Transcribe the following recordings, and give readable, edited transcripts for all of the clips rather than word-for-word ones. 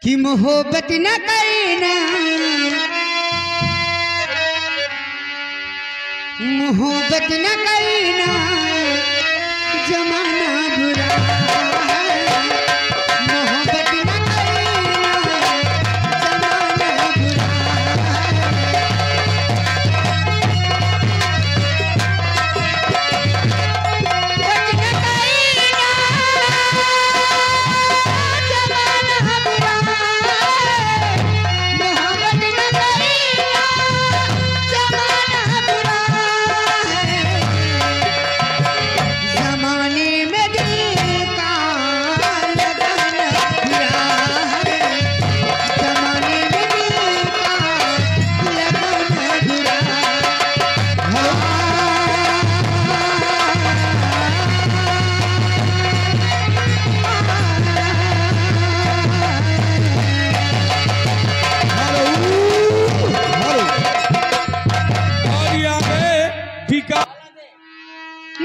कि मोहब्बत न करना, मोहब्बत न करना, जमाना बुरा है। मोहब्बत न करना, जमाना बुरा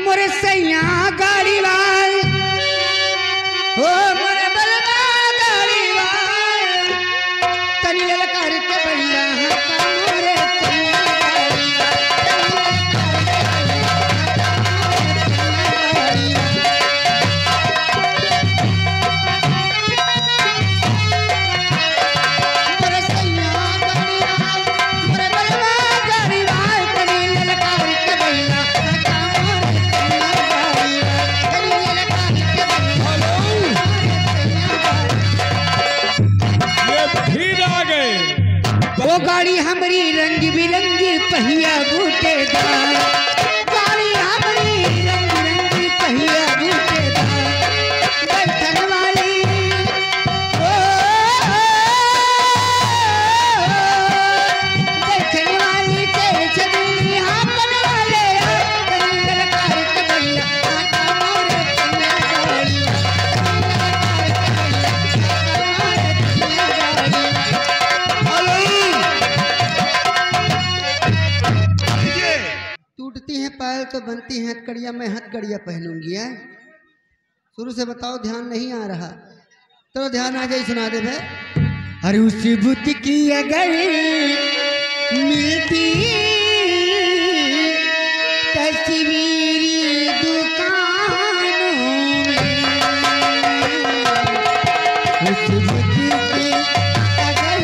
मोरे सैया गाड़ी वाल, ओ मोरे बलवा गाड़ी वाल, तनी ललकार के बैला मोरे सैया गाड़ी मोरे सैया गाड़ी वाल, मोरे बलवा गाड़ी वाल, तनी ललकार के बैला वो गाड़ी हमारी रंग बिरंगी पहिया बूटेदार, गाड़ी हमारी रंग बिरंगी पहिया बूटेदार, बैठन वाली ओ बैठन वाली तेरे चली हाकन वाले कहीं ललकार के बैला आका मोरे कन्या गाड़ी, टूटती हैं पायल तो बनती हैं हथकड़िया, मैं हथकड़िया पहनूंगी है। शुरू से बताओ, ध्यान नहीं आ रहा तो ध्यान आ जाए, सुना दे भाई। अरे उस बुत की अगर मिलती तस्वीरी दुकानों में, उस बुत की अगर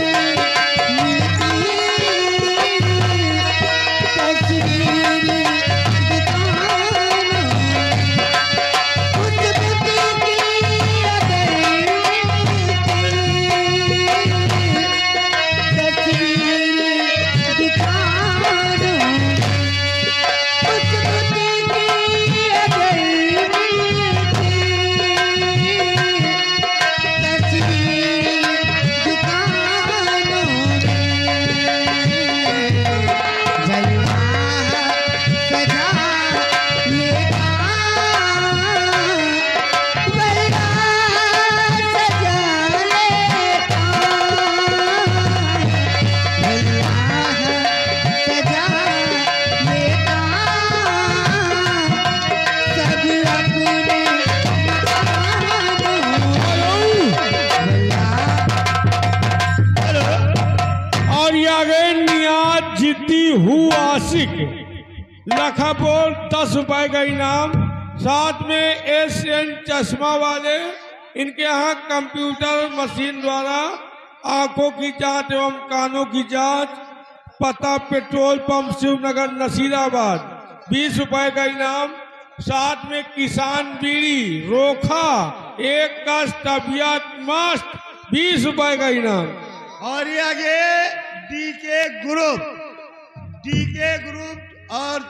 आशिक लखा बोल 10 रुपए का इनाम। साथ में एशियन चश्मा वाले, इनके यहाँ कंप्यूटर मशीन द्वारा आंखों की जांच एवं कानों की जांच। पता पेट्रोल पंप शिवनगर नसीराबाद 20 रुपए का इनाम। साथ में किसान बीड़ी रोखा एक गज तबियत मस्त 20 रुपए का इनाम। और ये आगे डीके ग्रुप और